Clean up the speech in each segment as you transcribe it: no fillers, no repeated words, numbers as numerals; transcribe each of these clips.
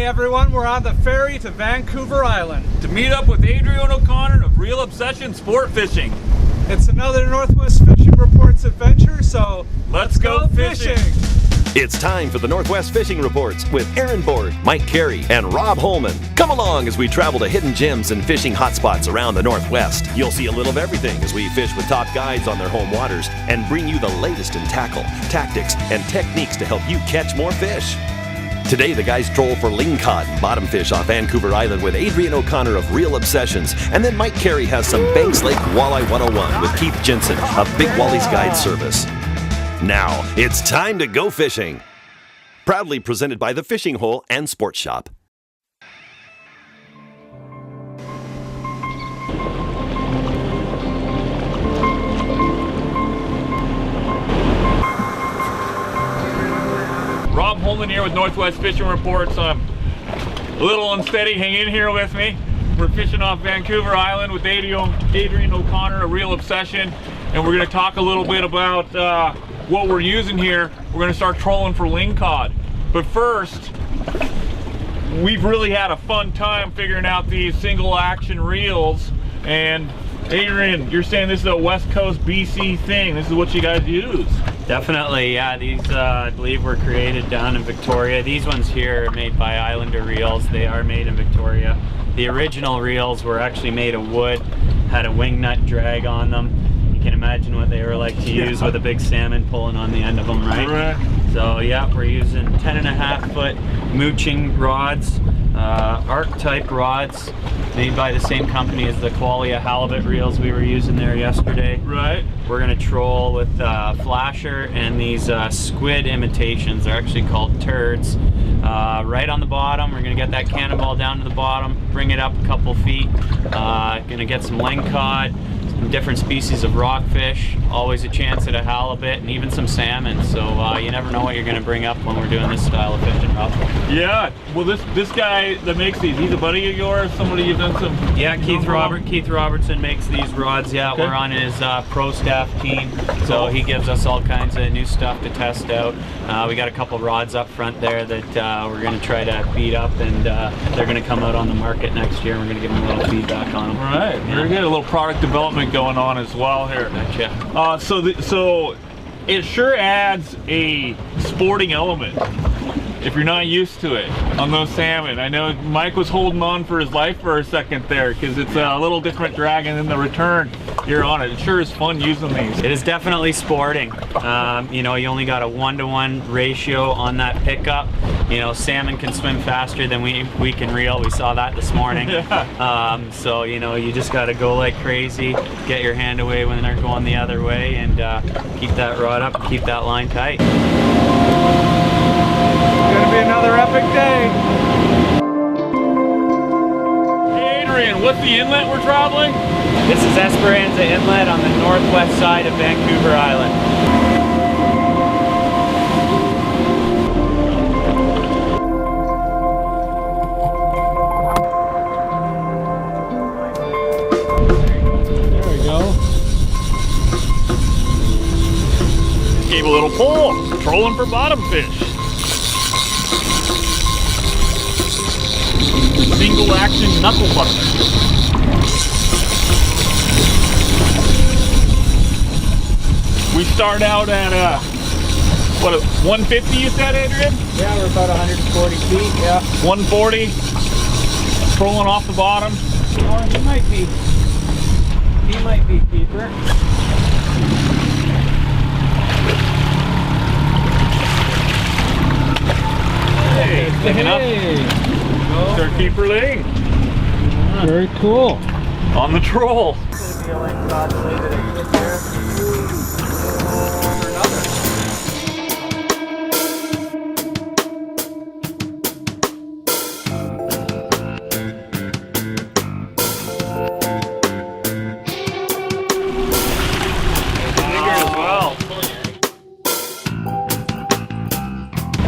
everyone, we're on the ferry to Vancouver Island to meet up with Adrian O'Connor of Real Obsession Sport Fishing. It's another Northwest Fishing Reports adventure, so let's go fishing! It's time for the Northwest Fishing Reports with Aaron Board, Mike Carey, and Rob Holman. Come along as we travel to hidden gems and fishing hotspots around the Northwest. You'll see a little of everything as we fish with top guides on their home waters and bring you the latest in tackle, tactics, and techniques to help you catch more fish. Today, the guys troll for lingcod and bottom fish off Vancouver Island with Adrian O'Connor of Real Obsessions. And then Mike Carey has some Banks Lake Walleye 101 with Keith Jensen of Big Wally's Guide Service. Now, it's time to go fishing. Proudly presented by the Fishing Hole and Sports Shop. Rob Holman here with Northwest Fishing Reports. I'm a little unsteady. Hang in here with me. We're fishing off Vancouver Island with Adrian O'Connor of Real Obsession, and we're going to talk a little bit about what we're using here. We're going to start trolling for lingcod. But first, we've really had a fun time figuring out these single action reels. And Adrian, you're saying this is a West Coast BC thing. This is what you guys use. Definitely, yeah. These I believe were created down in Victoria. These ones here are made by Islander Reels. They are made in Victoria. The original reels were actually made of wood, had a wing nut drag on them. You can imagine what they were like to use with a big salmon pulling on the end of them, right? So yeah, we're using 10.5-foot mooching rods, arc type rods, made by the same company as the Qualia halibut reels we were using there yesterday. Right. We're gonna troll with flasher and these squid imitations. They're actually called turds. Right on the bottom, we're gonna get that cannonball down to the bottom, bring it up a couple feet. Gonna get some lingcod, some different species of rockfish, always a chance at a halibut, and even some salmon. So you never know what you're gonna bring up when we're doing this style of fishing, Rob. Yeah. Well, this guy that makes these, he's a buddy of yours. Somebody you've done some. Yeah, Keith Robertson makes these rods. Yeah, okay. We're on his pro staff team, so he gives us all kinds of new stuff to test out. We got a couple rods up front there that we're going to try to beat up, and they're going to come out on the market next year, and we're going to give them a little feedback on them. All right, very good. A little product development going on as well here. Gotcha. So it sure adds a sporting element if you're not used to it on those salmon. I know Mike was holding on for his life for a second there because it's a little different dragging than the return here on it. It sure is fun using these. It is definitely sporting. You know, you only got a 1-to-1 ratio on that pickup. You know, salmon can swim faster than we can reel. We saw that this morning. Yeah. So, you know, you just got to go like crazy, get your hand away when they're going the other way, and keep that rod up, keep that line tight. It's gonna be another epic day. Hey Adrian, what's the inlet we're traveling? This is Esperanza Inlet on the northwest side of Vancouver Island. There we go. Gave a little pull, trolling for bottom fish. Single action knuckle buster. We start out at what, 150 you said, Adrian? Yeah, we're about 140 feet, yeah. 140, trolling off the bottom. Oh, he might be keeper. Hey, picking up. It's our keeper ling. Very cool. On the troll.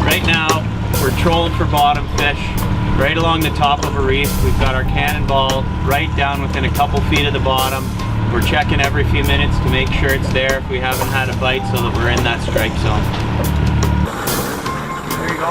Right now, we're trolling for bottom fish right along the top of a reef. We've got our cannonball right down within a couple feet of the bottom. We're checking every few minutes to make sure it's there if we haven't had a bite, so that we're in that strike zone. There you go.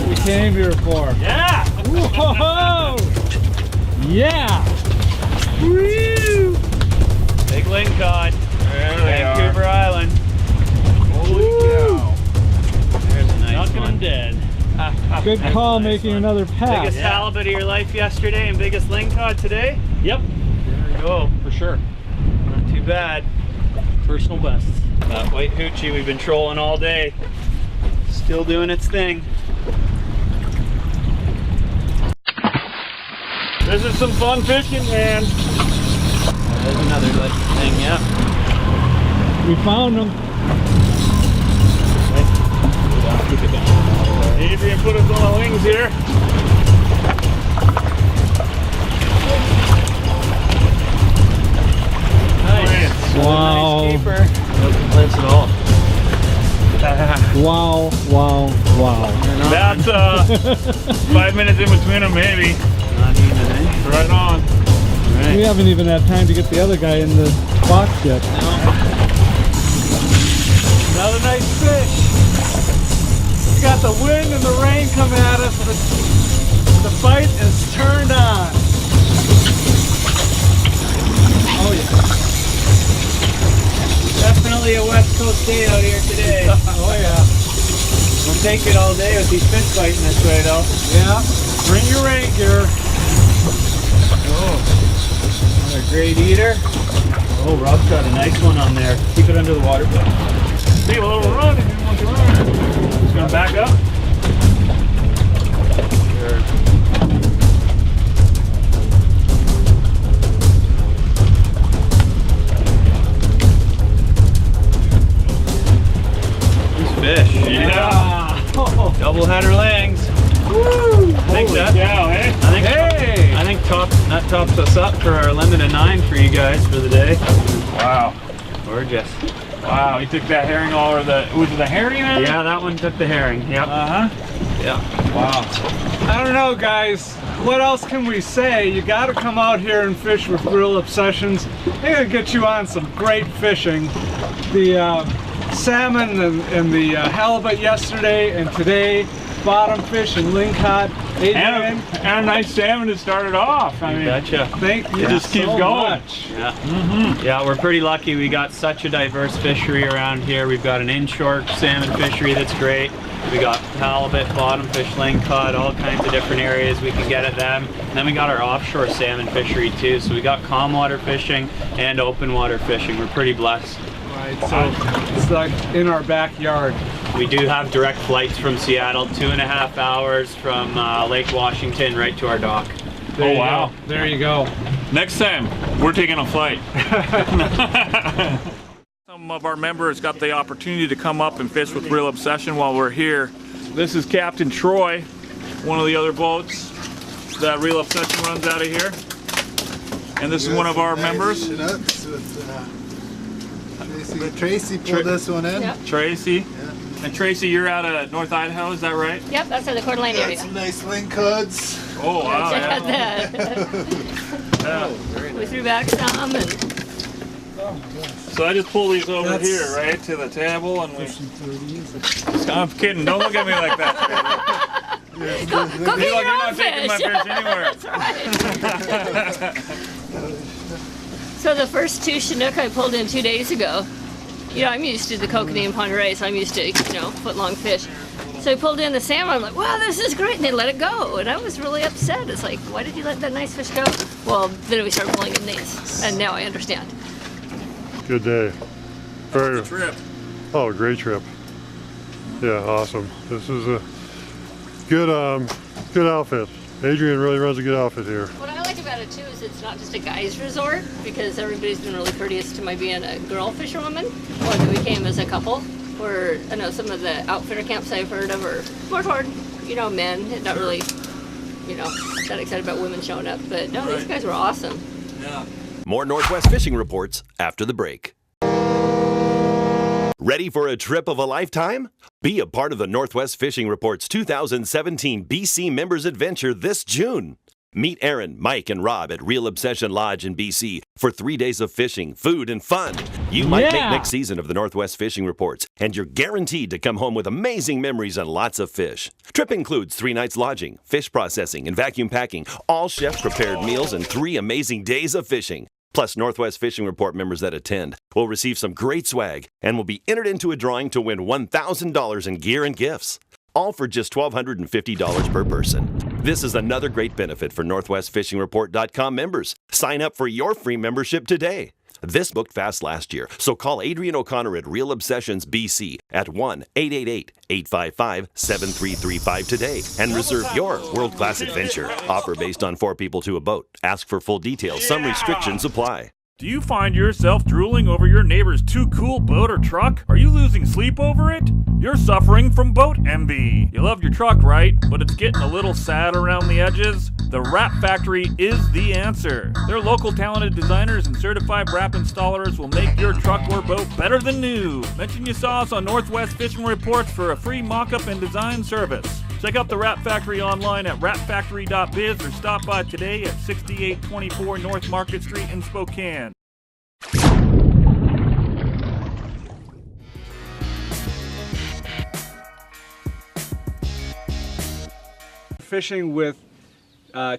what we came here for. Yeah! Whoa! Yeah! Woo! Big lingcod. Vancouver Island. Holy cow. There's a nice Knocking one. him dead. Good call making another pass. Biggest halibut of your life yesterday and biggest lingcod today? Yep, There we go. for sure. Not too bad. Personal bests. That white hoochie we've been trolling all day. Still doing its thing. This is some fun fishing, man. There's another good thing, yeah. We found them. Adrian put us on the wings here. Nice. Wow. Nice keeper. No complaints at all. Wow, wow, wow. That's 5 minutes in between them, maybe. Not even, eh? Right on. We haven't even had time to get the other guy in the box yet. Another nice fish. We got the wind and the rain coming at us. The bite is turned on. Oh yeah. Definitely a West Coast day out here today. Oh yeah. We'll take it all day with these fish biting this way though. Yeah. Bring your rain gear. Another great eater. Oh, Rob's got a nice one on there. Keep it under the water. Take a little run if you want to run. Just gonna back up. Nice fish. Yeah. Double header langs. I think Holy that. cow, eh? I think that tops us up for our limit of 9 for you guys for the day. Wow. Gorgeous. Wow, he took that herring all over was it the herring? Yeah, that one took the herring. Yep. Yeah. Wow. I don't know, guys. What else can we say? You got to come out here and fish with Real Obsessions. They're gonna get you on some great fishing. The salmon and the halibut yesterday and today. Bottom fish and lingcod. Adrian, And a nice salmon to start it off. I mean, Gotcha. thank you just keeps so going. much. Yeah. Yeah, we're pretty lucky. We got such a diverse fishery around here. We've got an inshore salmon fishery that's great. We got halibut, bottom fish, lingcod, all kinds of different areas we can get at them. And then we got our offshore salmon fishery too. So we got calm water fishing and open water fishing. We're pretty blessed. Right, so it's like in our backyard. We do have direct flights from Seattle, 2.5 hours from Lake Washington right to our dock. There Oh, you wow. go. There you go. next time, we're taking a flight. Some of our members got the opportunity to come up and fish with Real Obsession while we're here. This is Captain Troy, one of the other boats that Real Obsession runs out of here. And this is one of our members, Tracy pulled this one in. Yep. Tracy. And Tracy, you're out of North Idaho, is that right? Yep, that's in the Coeur d'Alene Got area. some nice lingcods. Oh, wow. Check Yeah. out that. Yeah. We threw back some and So I just pull these over here, right, to the table, and we. I'm kidding. Don't look at me like that. go You're get like, your you're own not taking my fish. fish anywhere. So the first 2 Chinook I pulled in 2 days ago. You know, I'm used to the kokanee and pond rice. I'm used to, you know, foot-long fish. So I pulled in the salmon. I'm like, wow, this is great. And they let it go. And I was really upset. It's like, why did you let that nice fish go? Well, then we started pulling in these. And now I understand. Good day. Very. Trip. Oh, great trip. Yeah, awesome. This is a good good outfit. Adrian really runs a good outfit here. What I like about it too is it's not just a guy's resort because everybody's been really courteous to my being a girl fisherwoman, or that we came as a couple. Or I know some of the outfitter camps I've heard of are more toward, you know, men, and not really, you know, that excited about women showing up. But no, these guys were awesome. Yeah. More Northwest Fishing Reports after the break. Ready for a trip of a lifetime? Be a part of the Northwest Fishing Report's 2017 BC Members Adventure this June. Meet Aaron, Mike, and Rob at Real Obsession Lodge in BC for 3 days of fishing, food, and fun. You might make next season of the Northwest Fishing Reports, and you're guaranteed to come home with amazing memories and lots of fish. Trip includes 3 nights lodging, fish processing, and vacuum packing, all chef-prepared meals, and 3 amazing days of fishing. Plus, Northwest Fishing Report members that attend will receive some great swag and will be entered into a drawing to win $1,000 in gear and gifts. All for just $1,250 per person. This is another great benefit for NorthwestFishingReport.com members. Sign up for your free membership today. This booked fast last year, so call Adrian O'Connor at Real Obsessions BC at 1-888-855-7335 today and reserve your world-class adventure. Offer based on 4 people to a boat. Ask for full details. Some restrictions apply. Do you find yourself drooling over your neighbor's too cool boat or truck? Are you losing sleep over it? You're suffering from boat envy. You love your truck, right? But it's getting a little sad around the edges? The Wrap Factory is the answer. Their local talented designers and certified wrap installers will make your truck or boat better than new. Mention you saw us on Northwest Fishing Reports for a free mock-up and design service. Check out the Wrap Factory online at wrapfactory.biz or stop by today at 6824 North Market Street in Spokane. Fishing with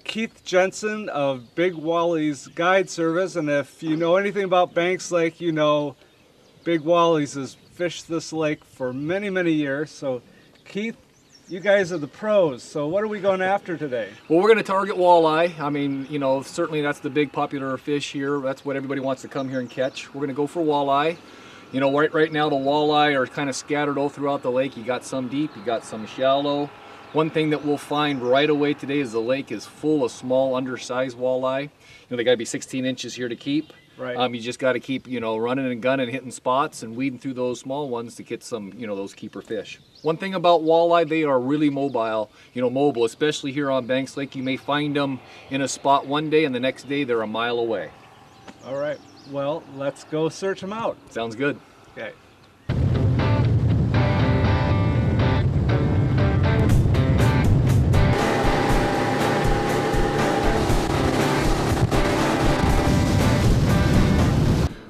Keith Jensen of Big Wally's Guide Service, and if you know anything about Banks Lake, you know Big Wally's has fished this lake for many, many years. So Keith, you guys are the pros, so what are we going after today? Well, we're going to target walleye. I mean, you know, certainly that's the big popular fish here. That's what everybody wants to come here and catch. We're going to go for walleye. You know, right now the walleye are kind of scattered all throughout the lake. You got some deep, you got some shallow. One thing that we'll find right away today is the lake is full of small, undersized walleye. You know, they got to be 16 inches here to keep. Right. You just got to keep, you know, running and gunning, hitting spots and weeding through those small ones to get some, you know, those keeper fish. One thing about walleye, they are really mobile, especially here on Banks Lake. You may find them in a spot one day and the next day they're a mile away. All right, well, let's go search them out. Sounds good. Okay.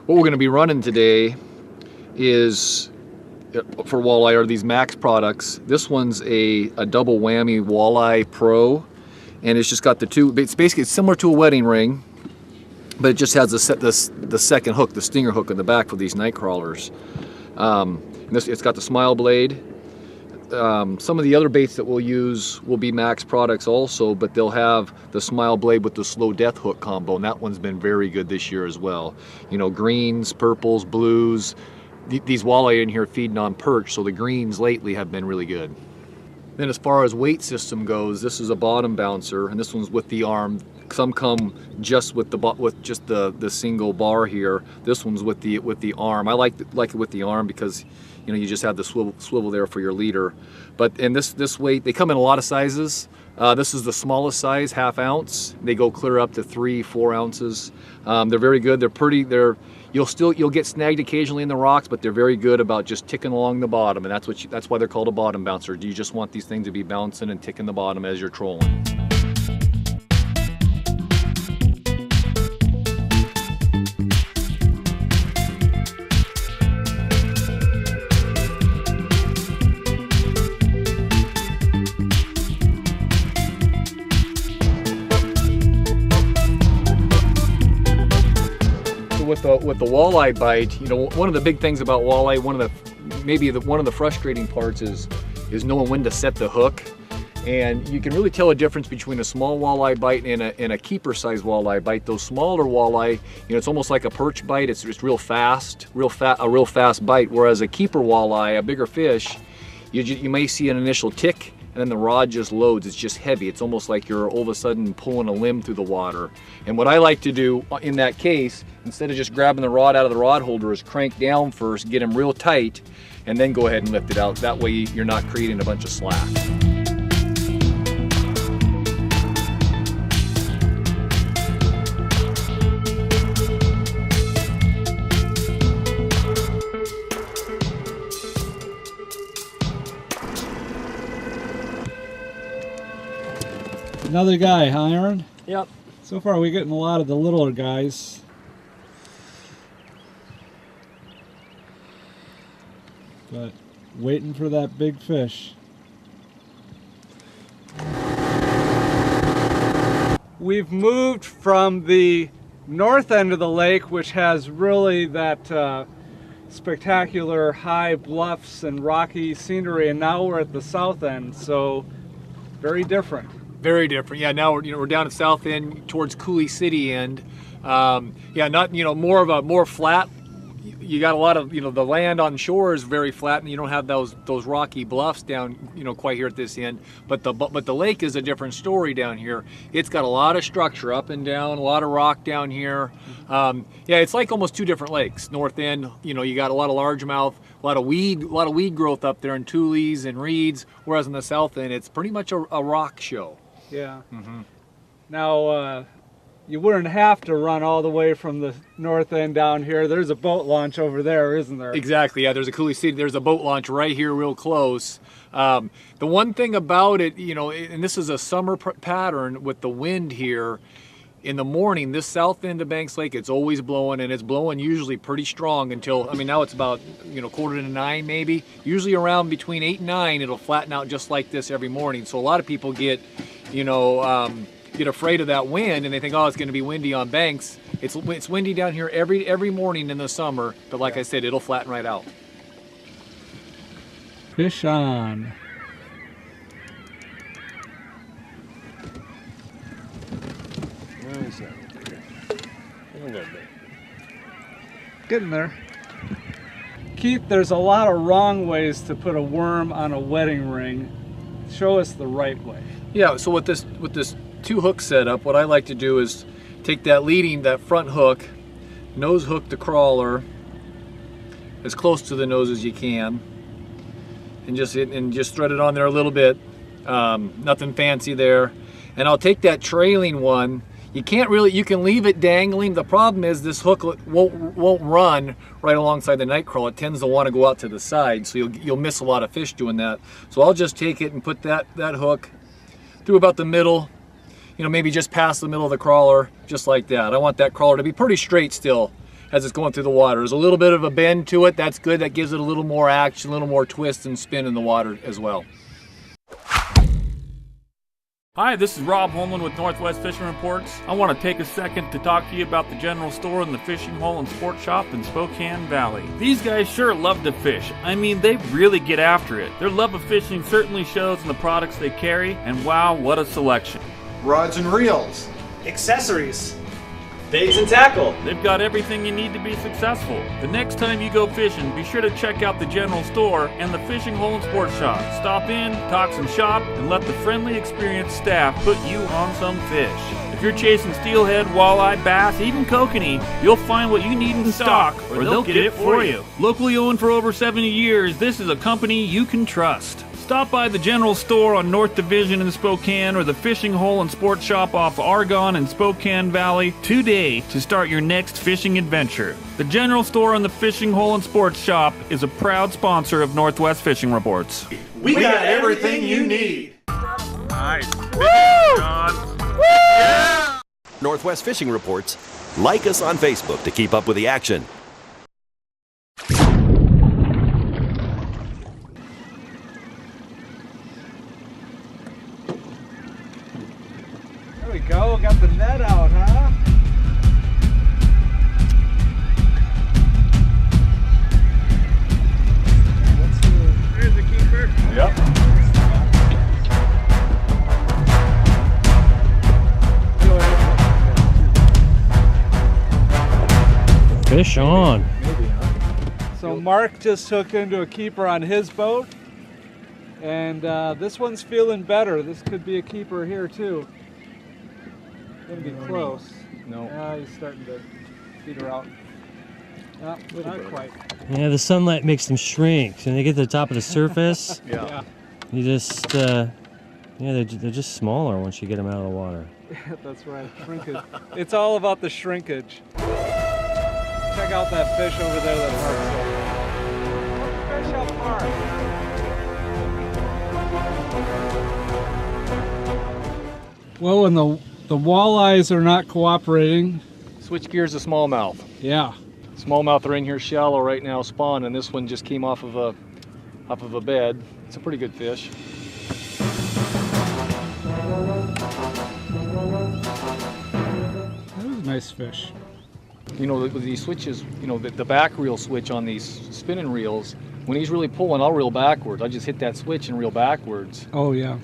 What we're going to be running today is, for walleye, are these Max products. This one's a double whammy walleye pro, and it's just got the two. It's similar to a wedding ring, but it just has the second hook, the stinger hook in the back for these night crawlers. It's got the smile blade. Some of the other baits that we'll use will be Max products also, but they'll have the smile blade with the slow death hook combo, and that one's been very good this year as well. You know, greens, purples, blues. These walleye in here feeding on perch, so the greens lately have been really good. Then as far as weight system goes, this is a bottom bouncer, and this one's with the arm. Some come just with the single bar here. This one's with the arm. I like it with the arm because, you know, you just have the swivel there for your leader. But in this weight, they come in a lot of sizes. This is the smallest size, 1/2 ounce. They go clear up to 3-4 ounces. They're very good. They're pretty. You'll get snagged occasionally in the rocks, but they're very good about just ticking along the bottom, and that's why they're called a bottom bouncer. You just want these things to be bouncing and ticking the bottom as you're trolling. With the walleye bite, you know, one of the big things about walleye, one of the frustrating parts is knowing when to set the hook. And you can really tell a difference between a small walleye bite and a keeper size walleye bite. Those smaller walleye, you know, it's almost like a perch bite. It's just real fast, a real fast bite. Whereas a keeper walleye, a bigger fish, you may see an initial tick, and then the rod just loads. It's just heavy. It's almost like you're all of a sudden pulling a limb through the water. And what I like to do in that case, instead of just grabbing the rod out of the rod holder, is crank down first, get them real tight, and then go ahead and lift it out. That way you're not creating a bunch of slack. Another guy, huh, Aaron? Yep. So far we're getting a lot of the littler guys. But waiting for that big fish. We've moved from the north end of the lake, which has really that spectacular high bluffs and rocky scenery, and now we're at the south end, so very different. Very different. Yeah, now we're down at south end towards Coulee City end. Yeah, not more flat. You got a lot of the land on shore is very flat, and you don't have those rocky bluffs down quite here at this end. But the lake is a different story down here. It's got a lot of structure up and down, a lot of rock down here. Yeah, it's like almost two different lakes. North end, you got a lot of largemouth, a lot of weed growth up there, and tules and reeds. Whereas on the south end, it's pretty much a rock show. Yeah. Now, you wouldn't have to run all the way from the north end down here. There's a boat launch over there, isn't there? Exactly, yeah, there's a Coulee City. There's a boat launch right here real close. The one thing about it, and this is a summer pattern with the wind here, in the morning, this south end of Banks Lake, it's always blowing, and it's blowing usually pretty strong until, now it's about, 8:45 maybe. Usually around between 8 and 9, it'll flatten out just like this every morning. So a lot of people get afraid of that wind, and they think, oh, it's going to be windy on Banks. It's windy down here every morning in the summer, but like I said, it'll flatten right out. Fish on. Getting there. Keith, there's a lot of wrong ways to put a worm on a wedding ring. Show us the right way. Yeah, so with this 2-hook setup, what I like to do is take that front hook, nose hook the crawler as close to the nose as you can, and just thread it on there a little bit. Nothing fancy there. And I'll take that trailing one. You can leave it dangling. The problem is this hook won't run right alongside the night crawl. It tends to want to go out to the side, so you'll miss a lot of fish doing that. So I'll just take it and put that hook through about the middle, maybe just past the middle of the crawler, just like that. I want that crawler to be pretty straight still as it's going through the water. There's a little bit of a bend to it. That's good. That gives it a little more action, a little more twist and spin in the water as well. Hi, this is Rob Holman with Northwest Fishing Reports. I want to take a second to talk to you about the general store and the fishing hole and sports shop in Spokane Valley. These guys sure love to fish. They really get after it. Their love of fishing certainly shows in the products they carry, and wow, what a selection. Rods and reels. Accessories. Baits and tackle. They've got everything you need to be successful. The next time you go fishing, be sure to check out the general store and the fishing hole and sports shop. Stop in, talk some shop, and let the friendly, experienced staff put you on some fish. If you're chasing steelhead, walleye, bass, even kokanee, you'll find what you need in stock, or they'll get it for you. Locally owned for over 70 years, this is a company you can trust. Stop by the general store on North Division in Spokane or the fishing hole and sports shop off Argonne in Spokane Valley today to start your next fishing adventure. The general store and the fishing hole and sports shop is a proud sponsor of Northwest Fishing Reports. We got everything you need. Nice. Woo! John. Woo! Yeah! Northwest Fishing Reports. Like us on Facebook to keep up with the action. There we go, got the net out, huh? There's the keeper. Yep. Fish on. So Mark just hooked into a keeper on his boat, and this one's feeling better. This could be a keeper here too. Gonna be close. No. He's starting to feed her out. No, not quite. Yeah, the sunlight makes them shrink. So when they get to the top of the surface, Yeah. you just, they're just smaller once you get them out of the water. That's right, shrinkage. It's all about the shrinkage. Check out that fish over there that Mark's got. Fish up Mark. Well, when the The walleyes are not cooperating. Switch gears to smallmouth. Yeah. Smallmouth are in here shallow right now, spawn, and this one just came off of a bed. It's a pretty good fish. That was a nice fish. You know, with these switches, you know, the back reel switch on these spinning reels, when he's really pulling, I'll reel backwards. I just hit that switch and reel backwards. Oh yeah.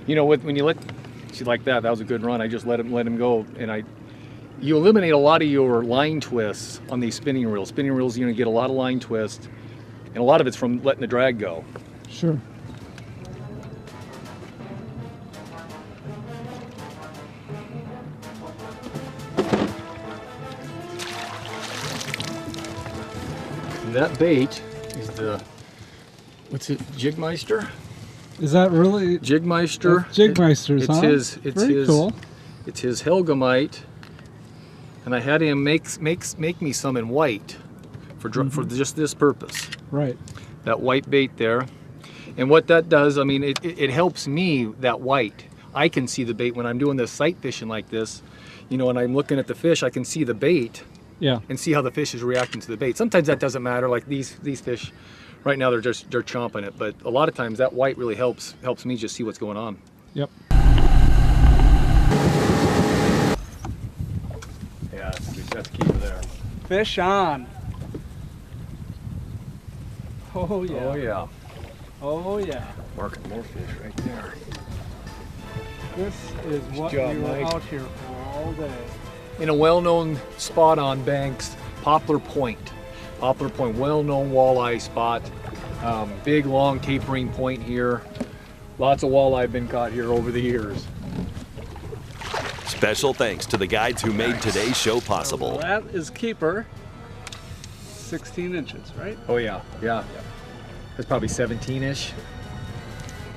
You know, when you see like that was a good run. I just let him go, and you eliminate a lot of your line twists on these spinning reels. Spinning reels, you're gonna get a lot of line twist, and a lot of it's from letting the drag go. Sure. That bait is what's it, Jigmeister? Is that really? Jigmeister. Jigmeister's, huh? It's cool. It's his Helgamite, and I had him make me some in white for just this purpose. Right. That white bait there, and what that does, I mean, it helps me, that white. I can see the bait when I'm doing this sight fishing like this, you know, and I'm looking at the fish. I can see the bait. Yeah. And see how the fish is reacting to the bait. Sometimes that doesn't matter. Like these fish, right now they're chomping it. But a lot of times that white really helps me just see what's going on. Yep. Yeah, that's key there. Fish on. Oh yeah. Oh yeah. Oh yeah. Marking more fish right there. This is what we were out here for all day. In a well-known spot on Banks, Poplar Point. Poplar Point, well-known walleye spot. Big, long, tapering point here. Lots of walleye have been caught here over the years. Special thanks to the guides who made today's show possible. So that is keeper. 16 inches, right? Oh yeah, yeah. That's probably 17-ish.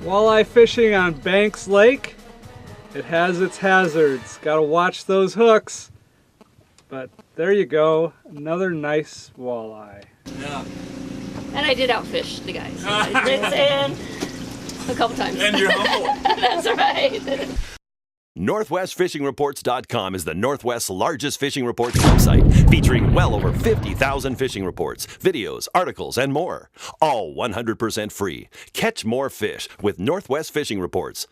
Walleye fishing on Banks Lake. It has its hazards. Gotta watch those hooks. But there you go. Another nice walleye. Yeah. And I did outfish the guys. I rinsed in a couple times. And you're humble. That's right. NorthwestFishingReports.com is the Northwest's largest fishing reports website, featuring well over 50,000 fishing reports, videos, articles, and more. All 100% free. Catch more fish with Northwest Fishing Reports.